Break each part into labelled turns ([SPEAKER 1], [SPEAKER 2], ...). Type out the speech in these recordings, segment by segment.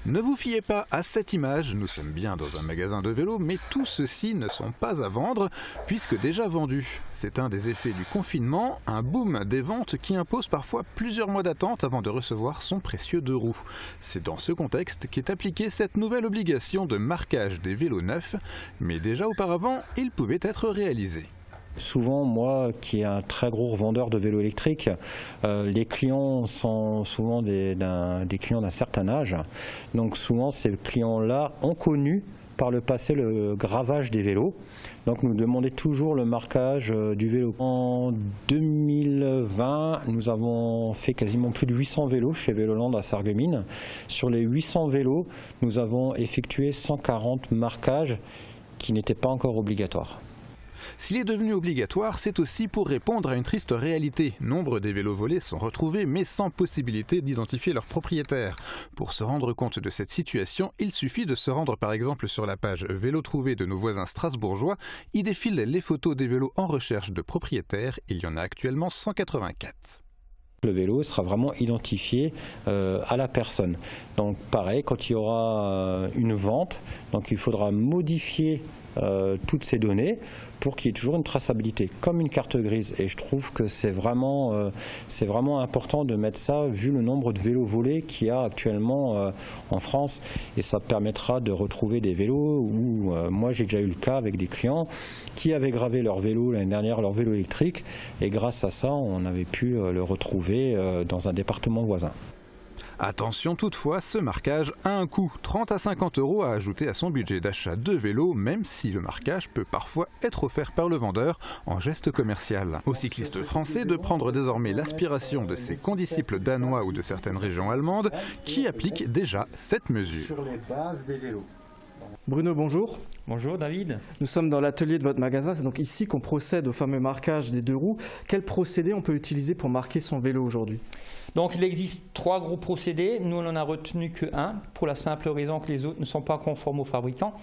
[SPEAKER 1] Ne vous fiez pas à cette image, nous sommes bien dans un magasin de vélos, mais tous ceux-ci ne sont pas à vendre, puisque déjà vendus. C'est un des effets du confinement, un boom des ventes qui impose parfois plusieurs mois d'attente avant de recevoir son précieux 2 roues. C'est dans ce contexte qu'est appliquée cette nouvelle obligation de marquage des vélos neufs, mais déjà auparavant, il pouvait être réalisé.
[SPEAKER 2] Souvent, moi qui est un très gros revendeur de vélos électriques, les clients sont souvent des clients d'un certain âge. Donc souvent, ces clients-là ont connu par le passé le gravage des vélos. Donc nous demandons toujours le marquage du vélo. En 2020, nous avons fait quasiment plus de 800 vélos chez Véloland à Sarreguemines. Sur les 800 vélos, nous avons effectué 140 marquages qui n'étaient pas encore obligatoires.
[SPEAKER 1] S'il est devenu obligatoire, c'est aussi pour répondre à une triste réalité. Nombre des vélos volés sont retrouvés, mais sans possibilité d'identifier leur propriétaire. Pour se rendre compte de cette situation, il suffit de se rendre par exemple sur la page Vélo trouvé de nos voisins strasbourgeois. Y défilent les photos des vélos en recherche de propriétaires. Il y en a actuellement 184.
[SPEAKER 2] Le vélo sera vraiment identifié à la personne. Donc pareil, quand il y aura une vente, donc il faudra modifier toutes ces données pour qu'il y ait toujours une traçabilité, comme une carte grise. Et je trouve que c'est vraiment important de mettre ça, vu le nombre de vélos volés qu'il y a actuellement en France. Et ça permettra de retrouver des vélos où, moi j'ai déjà eu le cas avec des clients qui avaient gravé leur vélo l'année dernière, leur vélo électrique, et grâce à ça, on avait pu le retrouver dans un département voisin.
[SPEAKER 1] Attention toutefois, ce marquage a un coût, 30 à 50 € à ajouter à son budget d'achat de vélo, même si le marquage peut parfois être offert par le vendeur en geste commercial. Aux cyclistes français de prendre désormais l'aspiration de ces condisciples danois ou de certaines régions allemandes qui appliquent déjà cette mesure.
[SPEAKER 2] Sur les bases des vélos.
[SPEAKER 3] Bruno, bonjour.
[SPEAKER 4] Bonjour David.
[SPEAKER 3] Nous sommes dans l'atelier de votre magasin, c'est donc ici qu'on procède au fameux marquage des 2 roues. Quel procédé on peut utiliser pour marquer son vélo aujourd'hui?
[SPEAKER 4] Donc il existe 3 gros procédés, nous on n'en a retenu que 1, pour la simple raison que les autres ne sont pas conformes aux fabricants.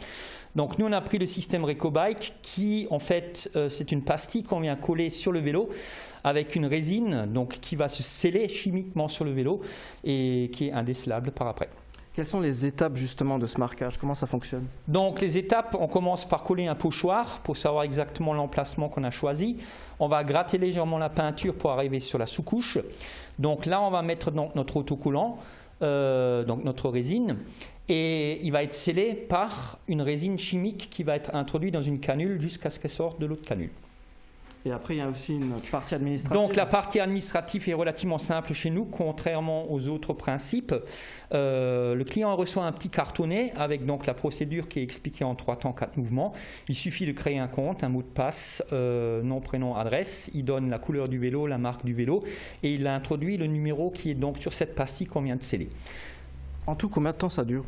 [SPEAKER 4] Donc nous on a pris le système Recobike qui en fait c'est une pastille qu'on vient coller sur le vélo avec une résine donc, qui va se sceller chimiquement sur le vélo et qui est indécelable par après.
[SPEAKER 3] Quelles sont les étapes justement de ce marquage? Comment ça fonctionne?
[SPEAKER 4] Donc les étapes, on commence par coller un pochoir pour savoir exactement l'emplacement qu'on a choisi. On va gratter légèrement la peinture pour arriver sur la sous-couche. Donc là on va mettre donc, notre autocollant, donc notre résine, et il va être scellé par une résine chimique qui va être introduite dans une canule jusqu'à ce qu'elle sorte de l'autre canule.
[SPEAKER 3] Et après, il y a aussi une partie administrative.
[SPEAKER 4] Donc la partie administrative est relativement simple chez nous, contrairement aux autres principes. Le client reçoit un petit cartonnet avec donc la procédure qui est expliquée en 3 temps, 4 mouvements. Il suffit de créer un compte, un mot de passe, nom, prénom, adresse. Il donne la couleur du vélo, la marque du vélo et il introduit le numéro qui est donc sur cette pastille qu'on vient de sceller.
[SPEAKER 3] En tout, combien de temps ça dure?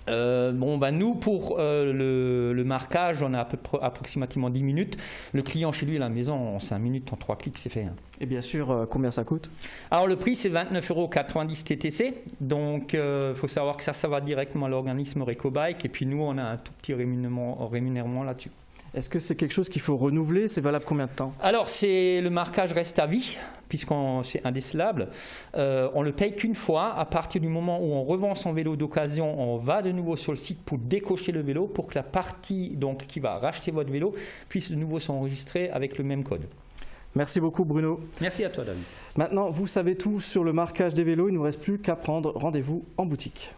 [SPEAKER 4] Nous pour le marquage on a approximativement 10 minutes. Le client chez lui à la maison en 5 minutes, en 3 clics c'est fait.
[SPEAKER 3] Et bien sûr, combien ça coûte?
[SPEAKER 4] Alors le prix c'est 29,90 € TTC. Donc il faut savoir que ça va directement à l'organisme Recobike et puis nous on a un tout petit rémunèrement là-dessus.
[SPEAKER 3] Est-ce que c'est quelque chose qu'il faut renouveler? C'est valable combien de temps?
[SPEAKER 4] Alors le marquage reste à vie puisqu'on c'est indécelable. On le paye qu'une fois. À partir du moment où on revend son vélo d'occasion, on va de nouveau sur le site pour décocher le vélo pour que la partie donc, qui va racheter votre vélo puisse de nouveau s'enregistrer avec le même code.
[SPEAKER 3] Merci beaucoup Bruno.
[SPEAKER 4] Merci à toi David.
[SPEAKER 3] Maintenant, vous savez tout sur le marquage des vélos. Il ne nous reste plus qu'à prendre rendez-vous en boutique.